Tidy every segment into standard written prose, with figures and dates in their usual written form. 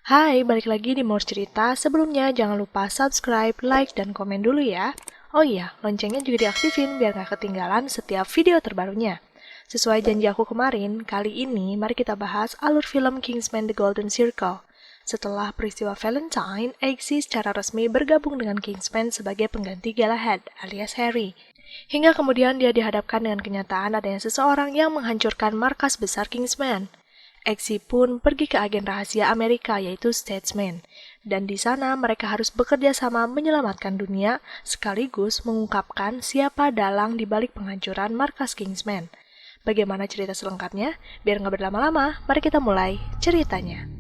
Hai, balik lagi di More Cerita. Sebelumnya jangan lupa subscribe, like, dan komen dulu ya. Oh iya, loncengnya juga diaktifin biar gak ketinggalan setiap video terbarunya. Sesuai janji aku kemarin, kali ini mari kita bahas alur film Kingsman The Golden Circle. Setelah peristiwa Valentine, Eggsy secara resmi bergabung dengan Kingsman sebagai pengganti Galahad alias Harry. Hingga kemudian dia dihadapkan dengan kenyataan adanya seseorang yang menghancurkan markas besar Kingsman. Eggsy pun pergi ke agen rahasia Amerika yaitu Statesman, dan di sana mereka harus bekerja sama menyelamatkan dunia sekaligus mengungkapkan siapa dalang di balik penghancuran markas Kingsman. Bagaimana cerita selengkapnya? Biar nggak berlama-lama, mari kita mulai ceritanya.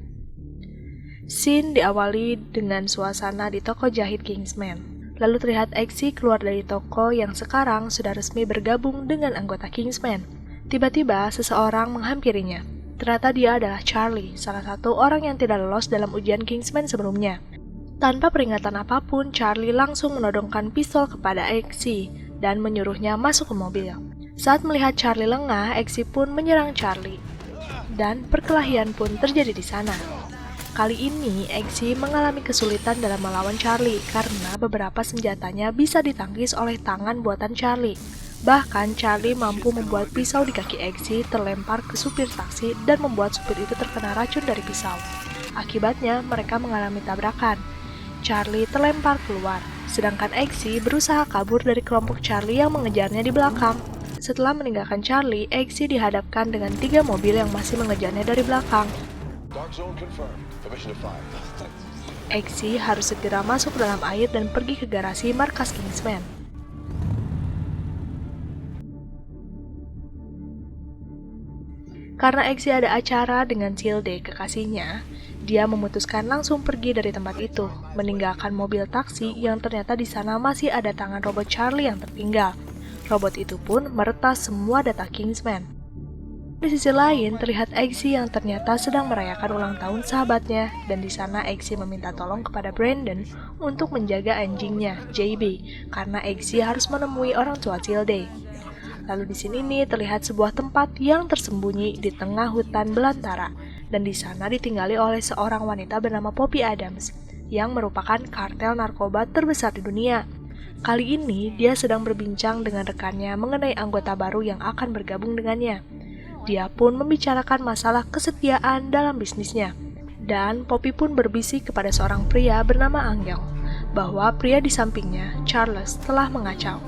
Scene diawali dengan suasana di toko jahit Kingsman. Lalu terlihat Eggsy keluar dari toko yang sekarang sudah resmi bergabung dengan anggota Kingsman. Tiba-tiba seseorang menghampirinya. Ternyata dia adalah Charlie, salah satu orang yang tidak lolos dalam ujian Kingsman sebelumnya. Tanpa peringatan apapun, Charlie langsung menodongkan pistol kepada Eggsy dan menyuruhnya masuk ke mobil. Saat melihat Charlie lengah, Eggsy pun menyerang Charlie, dan perkelahian pun terjadi di sana. Kali ini, Eggsy mengalami kesulitan dalam melawan Charlie karena beberapa senjatanya bisa ditangkis oleh tangan buatan Charlie. Bahkan, Charlie mampu membuat pisau di kaki Eggsy terlempar ke supir taksi dan membuat supir itu terkena racun dari pisau. Akibatnya, mereka mengalami tabrakan. Charlie terlempar keluar, sedangkan Eggsy berusaha kabur dari kelompok Charlie yang mengejarnya di belakang. Setelah meninggalkan Charlie, Eggsy dihadapkan dengan 3 mobil yang masih mengejarnya dari belakang. Eggsy harus segera masuk dalam air dan pergi ke garasi markas Kingsman. Karena Eggsy ada acara dengan Tilde, kekasihnya, dia memutuskan langsung pergi dari tempat itu, meninggalkan mobil taksi yang ternyata di sana masih ada tangan robot Charlie yang tertinggal. Robot itu pun meretas semua data Kingsman. Di sisi lain, terlihat Eggsy yang ternyata sedang merayakan ulang tahun sahabatnya, dan di sana Eggsy meminta tolong kepada Brandon untuk menjaga anjingnya, JB, karena Eggsy harus menemui orang tua Tilde. Lalu di sini nih terlihat sebuah tempat yang tersembunyi di tengah hutan belantara, dan di sana ditinggali oleh seorang wanita bernama Poppy Adams, yang merupakan kartel narkoba terbesar di dunia. Kali ini dia sedang berbincang dengan rekannya mengenai anggota baru yang akan bergabung dengannya. Dia pun membicarakan masalah kesetiaan dalam bisnisnya, dan Poppy pun berbisik kepada seorang pria bernama Angel, bahwa pria di sampingnya, Charles, telah mengacau.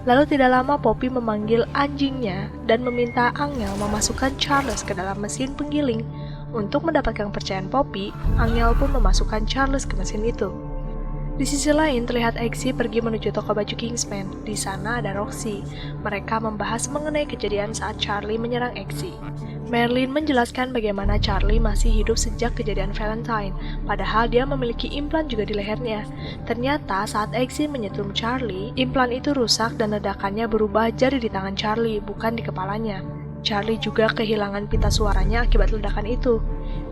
Lalu tidak lama Poppy memanggil anjingnya dan meminta Angel memasukkan Charles ke dalam mesin penggiling. Untuk mendapatkan kepercayaan Poppy, Angel pun memasukkan Charles ke mesin itu. Di sisi lain terlihat Eggsy pergi menuju toko baju Kingsman. Di sana ada Roxy. Mereka membahas mengenai kejadian saat Charlie menyerang Eggsy. Merlin menjelaskan bagaimana Charlie masih hidup sejak kejadian Valentine, padahal dia memiliki implan juga di lehernya. Ternyata saat Eggsy menyetum Charlie, implan itu rusak dan ledakannya berubah jadi di tangan Charlie, bukan di kepalanya. Charlie juga kehilangan pita suaranya akibat ledakan itu.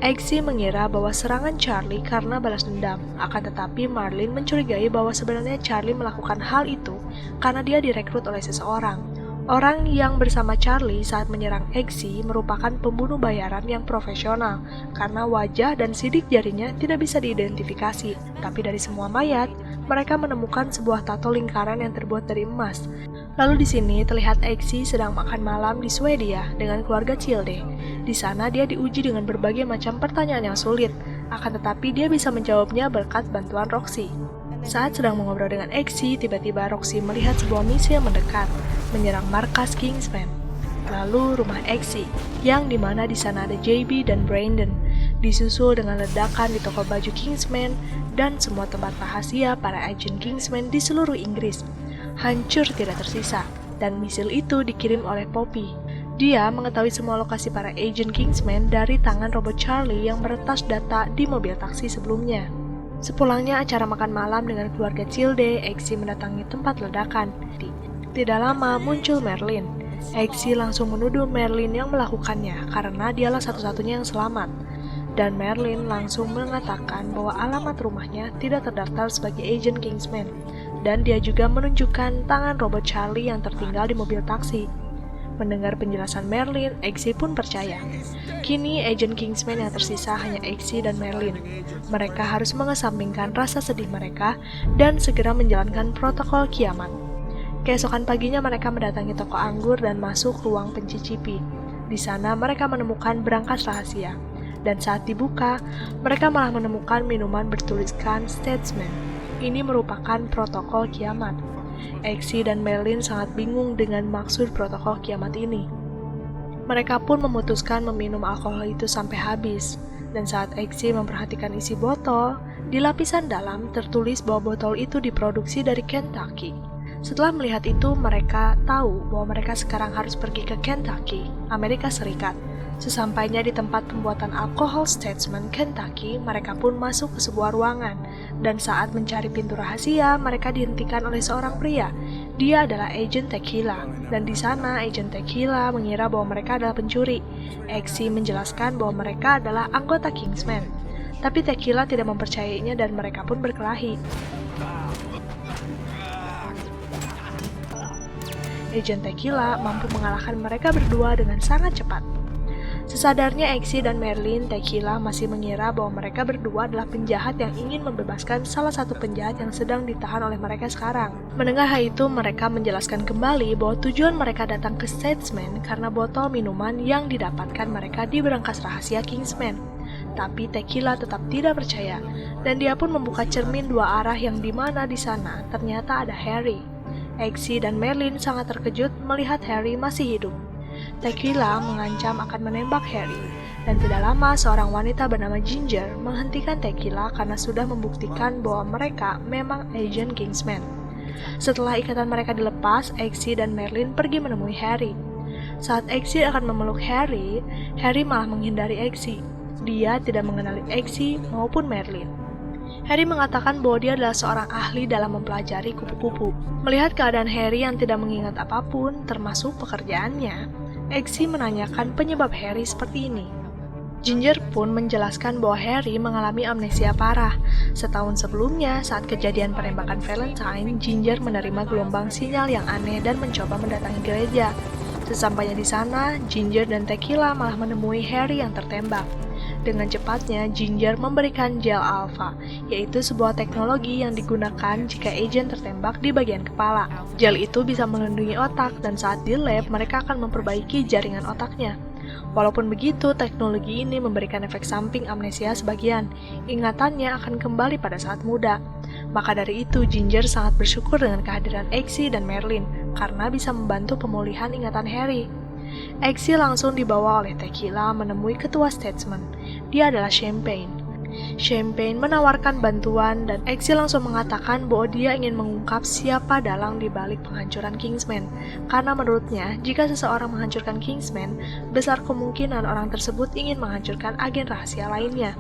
Eggsy mengira bahwa serangan Charlie karena balas dendam, akan tetapi Marlin mencurigai bahwa sebenarnya Charlie melakukan hal itu karena dia direkrut oleh seseorang. Orang yang bersama Charlie saat menyerang Eggsy merupakan pembunuh bayaran yang profesional karena wajah dan sidik jarinya tidak bisa diidentifikasi. Tapi dari semua mayat, mereka menemukan sebuah tato lingkaran yang terbuat dari emas. Lalu di sini terlihat Eggsy sedang makan malam di Swedia dengan keluarga Tilde. Di sana dia diuji dengan berbagai macam pertanyaan yang sulit, akan tetapi dia bisa menjawabnya berkat bantuan Roxy. Saat sedang mengobrol dengan Eggsy, tiba-tiba Roxy melihat sebuah misil mendekat, menyerang markas Kingsman. Lalu rumah Eggsy, yang dimana di sana ada JB dan Brandon, disusul dengan ledakan di toko baju Kingsman dan semua tempat rahasia para agen Kingsman di seluruh Inggris. Hancur tidak tersisa, dan misil itu dikirim oleh Poppy. Dia mengetahui semua lokasi para agen Kingsman dari tangan robot Charlie yang meretas data di mobil taksi sebelumnya. Sepulangnya acara makan malam dengan keluarga Tilde, Eggsy mendatangi tempat ledakan. Tidak lama muncul Merlin. Eggsy langsung menuduh Merlin yang melakukannya karena dialah satu-satunya yang selamat. Dan Merlin langsung mengatakan bahwa alamat rumahnya tidak terdaftar sebagai agen Kingsman. Dan dia juga menunjukkan tangan robot Charlie yang tertinggal di mobil taksi. Mendengar penjelasan Merlin, Eggsy pun percaya. Kini, agen Kingsman yang tersisa hanya Eggsy dan Merlin. Mereka harus mengesampingkan rasa sedih mereka dan segera menjalankan protokol kiamat. Keesokan paginya mereka mendatangi toko anggur dan masuk ruang pencicipi. Di sana mereka menemukan berangkas rahasia. Dan saat dibuka, mereka malah menemukan minuman bertuliskan Statesman. Ini merupakan protokol kiamat. Eggsy dan Merlin sangat bingung dengan maksud protokol kiamat ini. Mereka pun memutuskan meminum alkohol itu sampai habis. Dan saat Eggsy memperhatikan isi botol, di lapisan dalam tertulis bahwa botol itu diproduksi dari Kentucky. Setelah melihat itu, mereka tahu bahwa mereka sekarang harus pergi ke Kentucky, Amerika Serikat. Sesampainya di tempat pembuatan alkohol Statesman, Kentucky, mereka pun masuk ke sebuah ruangan. Dan saat mencari pintu rahasia, mereka dihentikan oleh seorang pria. Dia adalah agen Tequila, dan di sana agen Tequila mengira bahwa mereka adalah pencuri. Eggsy menjelaskan bahwa mereka adalah anggota Kingsman. Tapi Tequila tidak mempercayainya dan mereka pun berkelahi. Agen Tequila mampu mengalahkan mereka berdua dengan sangat cepat. Sesadarnya Eggsy dan Merlin, Tequila masih mengira bahwa mereka berdua adalah penjahat yang ingin membebaskan salah satu penjahat yang sedang ditahan oleh mereka sekarang. Mendengar hal itu, mereka menjelaskan kembali bahwa tujuan mereka datang ke Statesman karena botol minuman yang didapatkan mereka di berangkas rahasia Kingsman. Tapi Tequila tetap tidak percaya, dan dia pun membuka cermin dua arah yang dimana di sana ternyata ada Harry. Eggsy dan Merlin sangat terkejut melihat Harry masih hidup. Tequila mengancam akan menembak Harry, dan tidak lama seorang wanita bernama Ginger menghentikan Tequila karena sudah membuktikan bahwa mereka memang agen Kingsman. Setelah ikatan mereka dilepas, Eggsy dan Merlin pergi menemui Harry. Saat Eggsy akan memeluk Harry, Harry malah menghindari Eggsy. Dia tidak mengenali Eggsy maupun Merlin. Harry mengatakan bahwa dia adalah seorang ahli dalam mempelajari kupu-kupu. Melihat keadaan Harry yang tidak mengingat apapun, termasuk pekerjaannya, Eggsy menanyakan penyebab Harry seperti ini. Ginger pun menjelaskan bahwa Harry mengalami amnesia parah. Setahun sebelumnya, saat kejadian penembakan Valentine, Ginger menerima gelombang sinyal yang aneh dan mencoba mendatangi gereja. Sesampainya di sana, Ginger dan Tequila malah menemui Harry yang tertembak. Dengan cepatnya, Ginger memberikan gel alpha, yaitu sebuah teknologi yang digunakan jika agen tertembak di bagian kepala. Gel itu bisa melindungi otak, dan saat di lab, mereka akan memperbaiki jaringan otaknya. Walaupun begitu, teknologi ini memberikan efek samping amnesia sebagian. Ingatannya akan kembali pada saat muda. Maka dari itu, Ginger sangat bersyukur dengan kehadiran Eggsy dan Merlin, karena bisa membantu pemulihan ingatan Harry. Eggsy langsung dibawa oleh Tequila menemui ketua Statesman. Dia adalah Champagne. Champagne menawarkan bantuan dan Eggsy langsung mengatakan bahwa dia ingin mengungkap siapa dalang di balik penghancuran Kingsman. Karena menurutnya, jika seseorang menghancurkan Kingsman, besar kemungkinan orang tersebut ingin menghancurkan agen rahasia lainnya.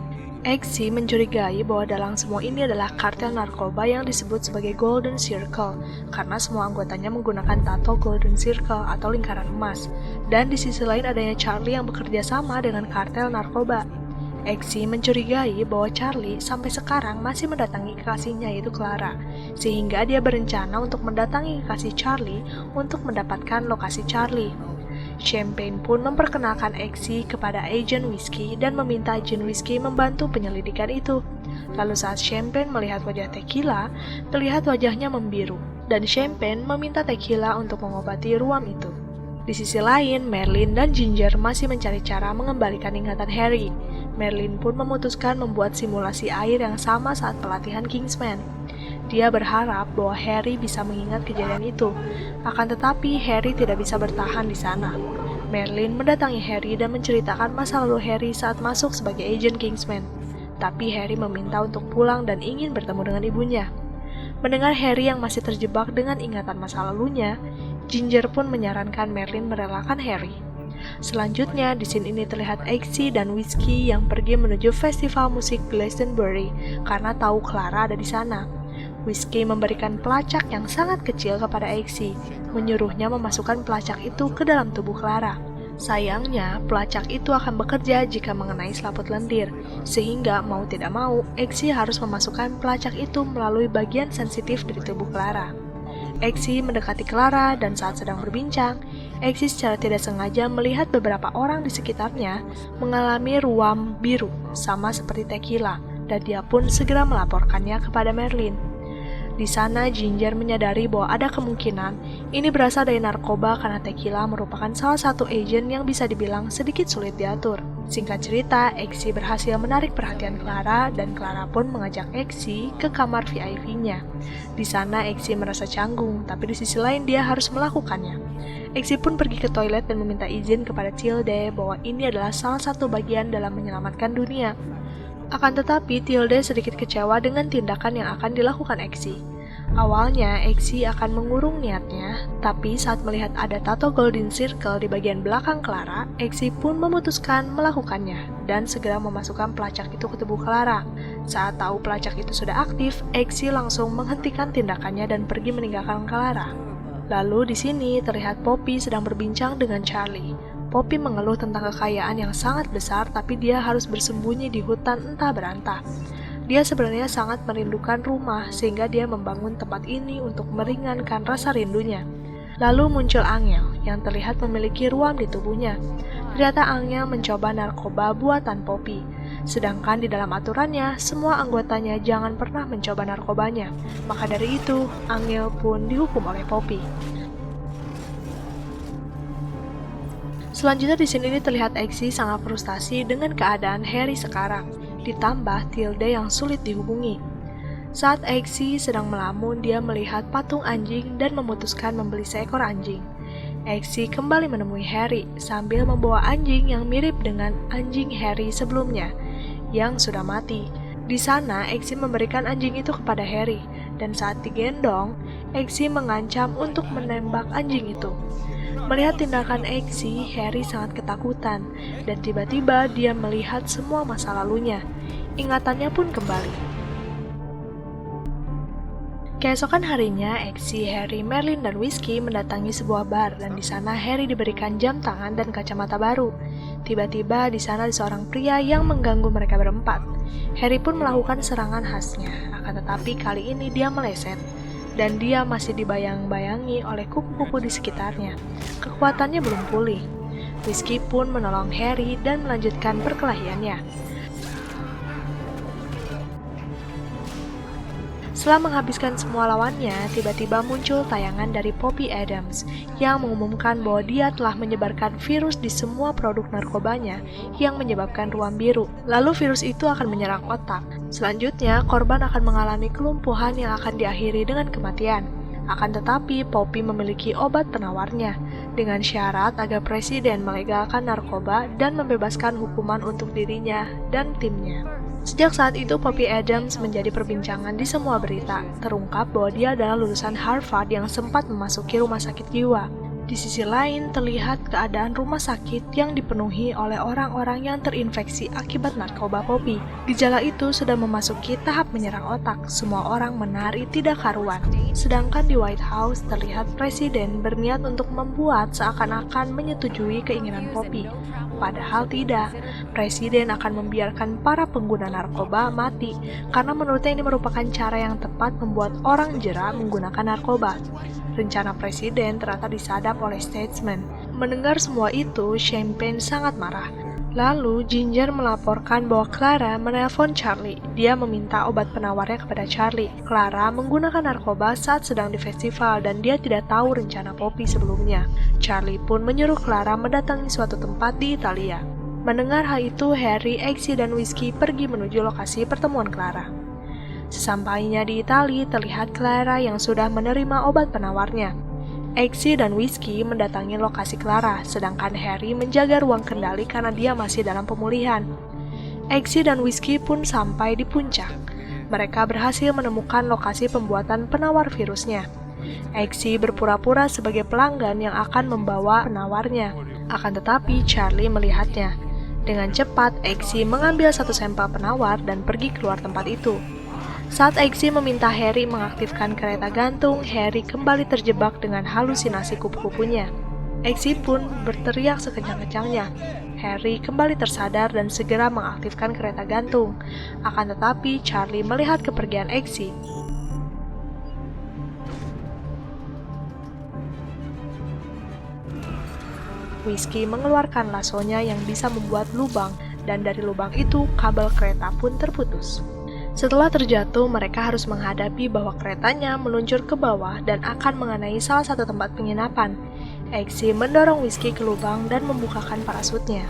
Eggsy mencurigai bahwa dalang semua ini adalah kartel narkoba yang disebut sebagai Golden Circle, karena semua anggotanya menggunakan tato Golden Circle atau lingkaran emas, dan di sisi lain adanya Charlie yang bekerja sama dengan kartel narkoba. Eggsy mencurigai bahwa Charlie sampai sekarang masih mendatangi kekasihnya yaitu Clara, sehingga dia berencana untuk mendatangi kekasih Charlie untuk mendapatkan lokasi Charlie. Champagne pun memperkenalkan Eggsy kepada agen Whiskey dan meminta agen Whiskey membantu penyelidikan itu. Lalu saat Champagne melihat wajah Tequila, terlihat wajahnya membiru, dan Champagne meminta Tequila untuk mengobati ruam itu. Di sisi lain, Merlin dan Ginger masih mencari cara mengembalikan ingatan Harry. Merlin pun memutuskan membuat simulasi air yang sama saat pelatihan Kingsman. Dia berharap bahwa Harry bisa mengingat kejadian itu. Akan tetapi, Harry tidak bisa bertahan di sana. Merlin mendatangi Harry dan menceritakan masa lalu Harry saat masuk sebagai agen Kingsman. Tapi Harry meminta untuk pulang dan ingin bertemu dengan ibunya. Mendengar Harry yang masih terjebak dengan ingatan masa lalunya, Ginger pun menyarankan Merlin merelakan Harry. Selanjutnya, di scene ini terlihat Eggsy dan Whiskey yang pergi menuju festival musik Glastonbury karena tahu Clara ada di sana. Whiskey memberikan pelacak yang sangat kecil kepada Eggsy, menyuruhnya memasukkan pelacak itu ke dalam tubuh Clara. Sayangnya, pelacak itu akan bekerja jika mengenai selaput lendir, sehingga mau tidak mau, Eggsy harus memasukkan pelacak itu melalui bagian sensitif dari tubuh Clara. Eggsy mendekati Clara dan saat sedang berbincang, Exi secara tidak sengaja melihat beberapa orang di sekitarnya mengalami ruam biru, sama seperti Tequila, dan dia pun segera melaporkannya kepada Merlin. Di sana, Ginger menyadari bahwa ada kemungkinan ini berasal dari narkoba karena Tequila merupakan salah satu agen yang bisa dibilang sedikit sulit diatur. Singkat cerita, Exi berhasil menarik perhatian Clara dan Clara pun mengajak Exi ke kamar VIP-nya. Di sana, Exi merasa canggung, tapi di sisi lain dia harus melakukannya. Exi pun pergi ke toilet dan meminta izin kepada Tilde bahwa ini adalah salah satu bagian dalam menyelamatkan dunia. Akan tetapi, Tilde sedikit kecewa dengan tindakan yang akan dilakukan Exi. Awalnya, Exi akan mengurung niatnya, tapi saat melihat ada tato Golden Circle di bagian belakang Clara, Exi pun memutuskan melakukannya dan segera memasukkan pelacak itu ke tubuh Clara. Saat tahu pelacak itu sudah aktif, Exi langsung menghentikan tindakannya dan pergi meninggalkan Clara. Lalu di sini terlihat Poppy sedang berbincang dengan Charlie. Poppy mengeluh tentang kekayaan yang sangat besar, tapi dia harus bersembunyi di hutan entah berantah. Dia sebenarnya sangat merindukan rumah, sehingga dia membangun tempat ini untuk meringankan rasa rindunya. Lalu muncul Angel, yang terlihat memiliki ruam di tubuhnya. Ternyata Angel mencoba narkoba buatan Poppy. Sedangkan di dalam aturannya, semua anggotanya jangan pernah mencoba narkobanya. Maka dari itu, Angel pun dihukum oleh Poppy. Selanjutnya di sini terlihat Exi sangat frustasi dengan keadaan Harry sekarang, ditambah Tilde yang sulit dihubungi. Saat Exi sedang melamun, dia melihat patung anjing dan memutuskan membeli seekor anjing. Exi kembali menemui Harry sambil membawa anjing yang mirip dengan anjing Harry sebelumnya, yang sudah mati. Di sana, Exi memberikan anjing itu kepada Harry, dan saat digendong, Exi mengancam untuk menembak anjing itu. Melihat tindakan Exi, Harry sangat ketakutan, dan tiba-tiba dia melihat semua masa lalunya. Ingatannya pun kembali. Keesokan harinya, Exi, Harry, Merlin, dan Whiskey mendatangi sebuah bar, dan di sana Harry diberikan jam tangan dan kacamata baru. Tiba-tiba di sana ada seorang pria yang mengganggu mereka berempat. Harry pun melakukan serangan khasnya, akan tetapi kali ini dia meleset, dan dia masih dibayang-bayangi oleh kupu-kupu di sekitarnya. Kekuatannya belum pulih. Whiskey pun menolong Harry dan melanjutkan perkelahiannya. Setelah menghabiskan semua lawannya, tiba-tiba muncul tayangan dari Poppy Adams yang mengumumkan bahwa dia telah menyebarkan virus di semua produk narkobanya yang menyebabkan ruam biru. Lalu virus itu akan menyerang otak. Selanjutnya, korban akan mengalami kelumpuhan yang akan diakhiri dengan kematian. Akan tetapi, Poppy memiliki obat penawarnya, dengan syarat agar presiden melegalkan narkoba dan membebaskan hukuman untuk dirinya dan timnya. Sejak saat itu, Poppy Adams menjadi perbincangan di semua berita. Terungkap bahwa dia adalah lulusan Harvard yang sempat memasuki rumah sakit jiwa. Di sisi lain, terlihat keadaan rumah sakit yang dipenuhi oleh orang-orang yang terinfeksi akibat narkoba Poppy. Gejala itu sudah memasuki tahap menyerang otak. Semua orang menari tidak karuan. Sedangkan di White House terlihat presiden berniat untuk membuat seakan-akan menyetujui keinginan Poppy. Padahal tidak, presiden akan membiarkan para pengguna narkoba mati karena menurutnya ini merupakan cara yang tepat membuat orang jera menggunakan narkoba. Rencana presiden ternyata disadap oleh statesman. Mendengar semua itu, Champagne sangat marah. Lalu, Ginger melaporkan bahwa Clara menelpon Charlie. Dia meminta obat penawarnya kepada Charlie. Clara menggunakan narkoba saat sedang di festival dan dia tidak tahu rencana Poppy sebelumnya. Charlie pun menyuruh Clara mendatangi suatu tempat di Italia. Mendengar hal itu, Harry, Exi, dan Whiskey pergi menuju lokasi pertemuan Clara. Sesampainya di Italia, terlihat Clara yang sudah menerima obat penawarnya. Exi dan Whiskey mendatangi lokasi Clara, sedangkan Harry menjaga ruang kendali karena dia masih dalam pemulihan. Exi dan Whiskey pun sampai di puncak. Mereka berhasil menemukan lokasi pembuatan penawar virusnya. Exi berpura-pura sebagai pelanggan yang akan membawa penawarnya. Akan tetapi Charlie melihatnya. Dengan cepat, Exi mengambil satu sampel penawar dan pergi keluar tempat itu. Saat Exi meminta Harry mengaktifkan kereta gantung, Harry kembali terjebak dengan halusinasi kupu-kupunya. Exi pun berteriak sekencang-kencangnya. Harry kembali tersadar dan segera mengaktifkan kereta gantung. Akan tetapi, Charlie melihat kepergian Exi. Whiskey mengeluarkan lasonya yang bisa membuat lubang, dan dari lubang itu kabel kereta pun terputus. Setelah terjatuh, mereka harus menghadapi bahwa keretanya meluncur ke bawah dan akan mengenai salah satu tempat penginapan. Eggsy mendorong Whiskey ke lubang dan membukakan parasutnya.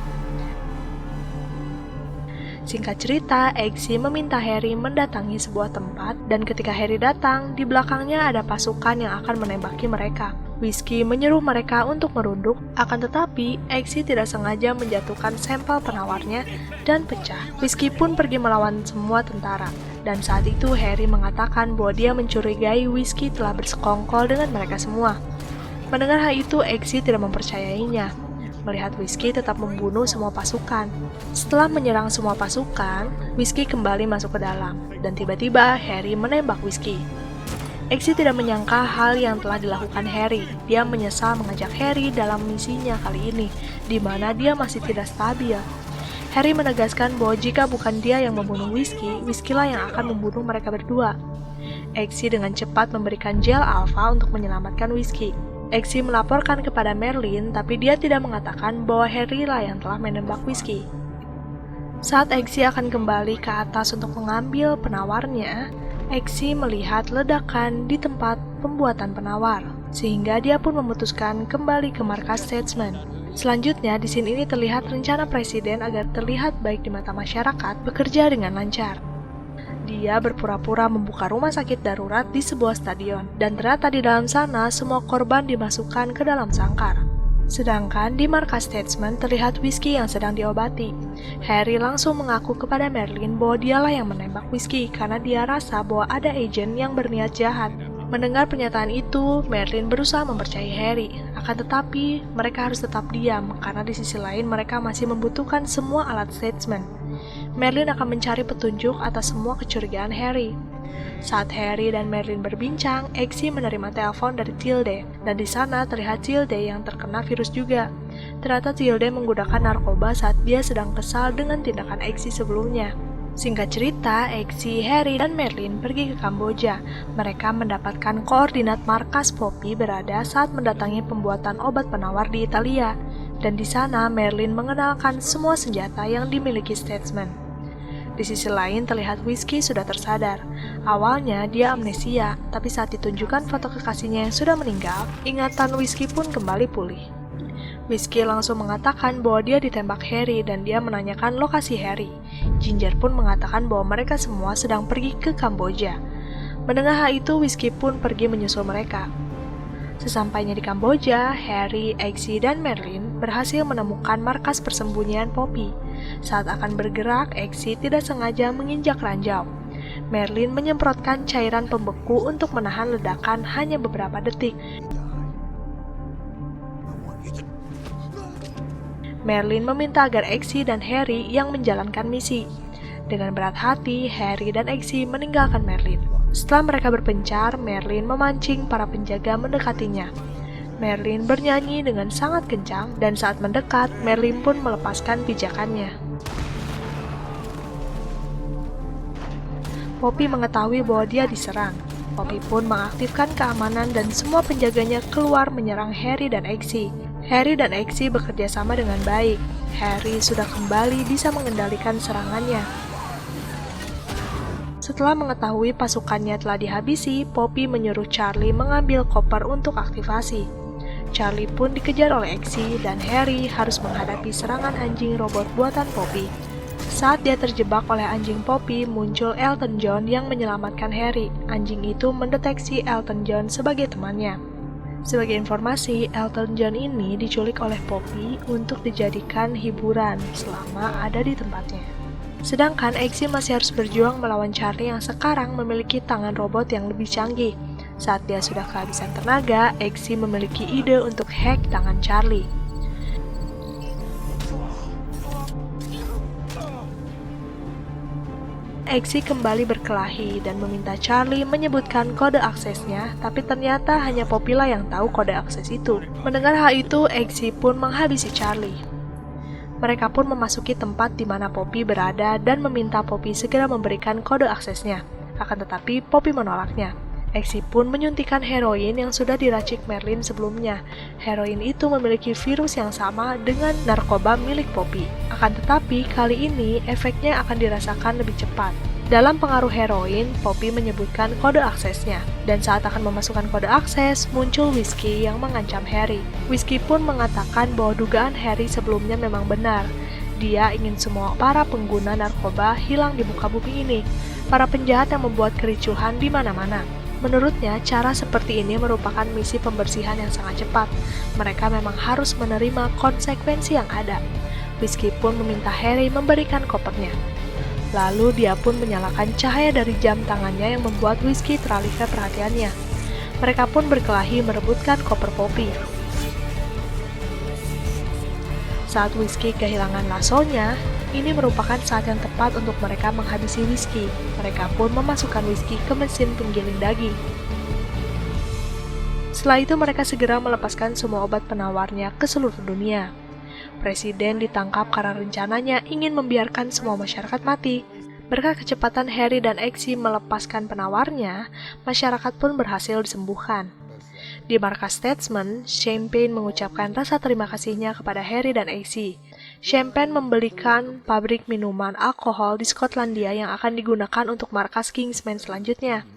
Singkat cerita, Eggsy meminta Harry mendatangi sebuah tempat, dan ketika Harry datang, di belakangnya ada pasukan yang akan menembaki mereka. Whiskey menyuruh mereka untuk merunduk, akan tetapi Eggsy tidak sengaja menjatuhkan sampel penawarnya dan pecah. Whiskey pun pergi melawan semua tentara, dan saat itu Harry mengatakan bahwa dia mencurigai Whiskey telah bersekongkol dengan mereka semua. Mendengar hal itu, Eggsy tidak mempercayainya. Melihat Whiskey tetap membunuh semua pasukan. Setelah menyerang semua pasukan, Whiskey kembali masuk ke dalam, dan tiba-tiba Harry menembak Whiskey. Eggsy tidak menyangka hal yang telah dilakukan Harry. Dia menyesal mengajak Harry dalam misinya kali ini, di mana dia masih tidak stabil. Harry menegaskan bahwa jika bukan dia yang membunuh Whiskey, Whiskey lah yang akan membunuh mereka berdua. Eggsy dengan cepat memberikan gel alpha untuk menyelamatkan Whiskey. Eggsy melaporkan kepada Merlin, tapi dia tidak mengatakan bahwa Harry lah yang telah menembak Whiskey. Saat Eggsy akan kembali ke atas untuk mengambil penawarnya, Eggsy melihat ledakan di tempat pembuatan penawar, sehingga dia pun memutuskan kembali ke markas Statesman. Selanjutnya, di scene ini terlihat rencana presiden agar terlihat baik di mata masyarakat bekerja dengan lancar. Dia berpura-pura membuka rumah sakit darurat di sebuah stadion, dan ternyata di dalam sana semua korban dimasukkan ke dalam sangkar. Sedangkan di markas Statesman terlihat Whiskey yang sedang diobati. Harry langsung mengaku kepada Merlin bahwa dialah yang menembak Whiskey karena dia rasa bahwa ada agen yang berniat jahat. Mendengar pernyataan itu, Merlin berusaha mempercayai Harry. Akan tetapi, mereka harus tetap diam karena di sisi lain mereka masih membutuhkan semua alat Statesman. Merlin akan mencari petunjuk atas semua kecurigaan Harry. Saat Harry dan Merlin berbincang, Eggsy menerima telepon dari Tilde, dan di sana terlihat Tilde yang terkena virus juga. Ternyata Tilde menggunakan narkoba saat dia sedang kesal dengan tindakan Eggsy sebelumnya. Singkat cerita, Eggsy, Harry, dan Merlin pergi ke Kamboja. Mereka mendapatkan koordinat markas Poppy berada saat mendatangi pembuatan obat penawar di Italia. Dan di sana, Merlin mengenalkan semua senjata yang dimiliki Statesman. Di sisi lain, terlihat Whiskey sudah tersadar. Awalnya, dia amnesia, tapi saat ditunjukkan foto kekasihnya yang sudah meninggal, ingatan Whiskey pun kembali pulih. Whiskey langsung mengatakan bahwa dia ditembak Harry dan dia menanyakan lokasi Harry. Ginger pun mengatakan bahwa mereka semua sedang pergi ke Kamboja. Mendengar hal itu, Whiskey pun pergi menyusul mereka. Sesampainya di Kamboja, Harry, Eggsy, dan Merlin berhasil menemukan markas persembunyian Poppy. Saat akan bergerak, Eggsy tidak sengaja menginjak ranjau. Merlin menyemprotkan cairan pembeku untuk menahan ledakan hanya beberapa detik. Merlin meminta agar Eggsy dan Harry yang menjalankan misi. Dengan berat hati, Harry dan Eggsy meninggalkan Merlin. Setelah mereka berpencar, Merlin memancing para penjaga mendekatinya. Merlin bernyanyi dengan sangat kencang, dan saat mendekat, Merlin pun melepaskan pijakannya. Poppy mengetahui bahwa dia diserang. Poppy pun mengaktifkan keamanan dan semua penjaganya keluar menyerang Harry dan Eggsy. Harry dan Eggsy bekerja sama dengan baik. Harry sudah kembali bisa mengendalikan serangannya. Setelah mengetahui pasukannya telah dihabisi, Poppy menyuruh Charlie mengambil koper untuk aktivasi. Charlie pun dikejar oleh Eggsy dan Harry harus menghadapi serangan anjing robot buatan Poppy. Saat dia terjebak oleh anjing Poppy, muncul Elton John yang menyelamatkan Harry. Anjing itu mendeteksi Elton John sebagai temannya. Sebagai informasi, Elton John ini diculik oleh Poppy untuk dijadikan hiburan selama ada di tempatnya. Sedangkan Eggsy masih harus berjuang melawan Charlie yang sekarang memiliki tangan robot yang lebih canggih. Saat dia sudah kehabisan tenaga, Eggsy memiliki ide untuk hack tangan Charlie. Eggsy kembali berkelahi dan meminta Charlie menyebutkan kode aksesnya, tapi ternyata hanya Poppy lah yang tahu kode akses itu. Mendengar hal itu, Eggsy pun menghabisi Charlie. Mereka pun memasuki tempat di mana Poppy berada dan meminta Poppy segera memberikan kode aksesnya. Akan tetapi, Poppy menolaknya. Exi pun menyuntikkan heroin yang sudah diracik Merlin sebelumnya. Heroin itu memiliki virus yang sama dengan narkoba milik Poppy. Akan tetapi, kali ini efeknya akan dirasakan lebih cepat. Dalam pengaruh heroin, Poppy menyebutkan kode aksesnya. Dan saat akan memasukkan kode akses, muncul Whiskey yang mengancam Harry. Whiskey pun mengatakan bahwa dugaan Harry sebelumnya memang benar. Dia ingin semua para pengguna narkoba hilang di muka bumi ini. Para penjahat yang membuat kericuhan di mana-mana. Menurutnya, cara seperti ini merupakan misi pembersihan yang sangat cepat. Mereka memang harus menerima konsekuensi yang ada. Whiskey pun meminta Harry memberikan kopernya. Lalu dia pun menyalakan cahaya dari jam tangannya yang membuat Whiskey teralihkan perhatiannya. Mereka pun berkelahi merebutkan koper Poppy. Saat Whiskey kehilangan lasonya, ini merupakan saat yang tepat untuk mereka menghabisi Whiskey. Mereka pun memasukkan Whiskey ke mesin penggiling daging. Setelah itu mereka segera melepaskan semua obat penawarnya ke seluruh dunia. Presiden ditangkap karena rencananya ingin membiarkan semua masyarakat mati. Berkat kecepatan Harry dan Exi melepaskan penawarnya, masyarakat pun berhasil disembuhkan. Di markas Statesman, Champagne mengucapkan rasa terima kasihnya kepada Harry dan Exi. Champagne membelikan pabrik minuman alkohol di Skotlandia yang akan digunakan untuk markas Kingsman selanjutnya.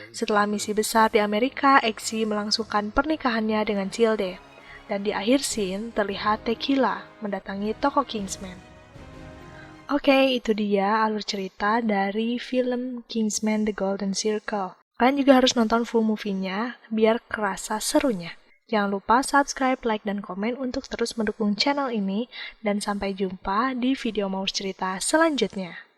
Setelah misi besar di Amerika, Exi melangsungkan pernikahannya dengan Tilde. Dan di akhir scene, terlihat Tequila mendatangi toko Kingsman. Oke, itu dia alur cerita dari film Kingsman The Golden Circle. Kalian juga harus nonton full movie-nya biar kerasa serunya. Jangan lupa subscribe, like, dan komen untuk terus mendukung channel ini. Dan sampai jumpa di video Maus Cerita selanjutnya.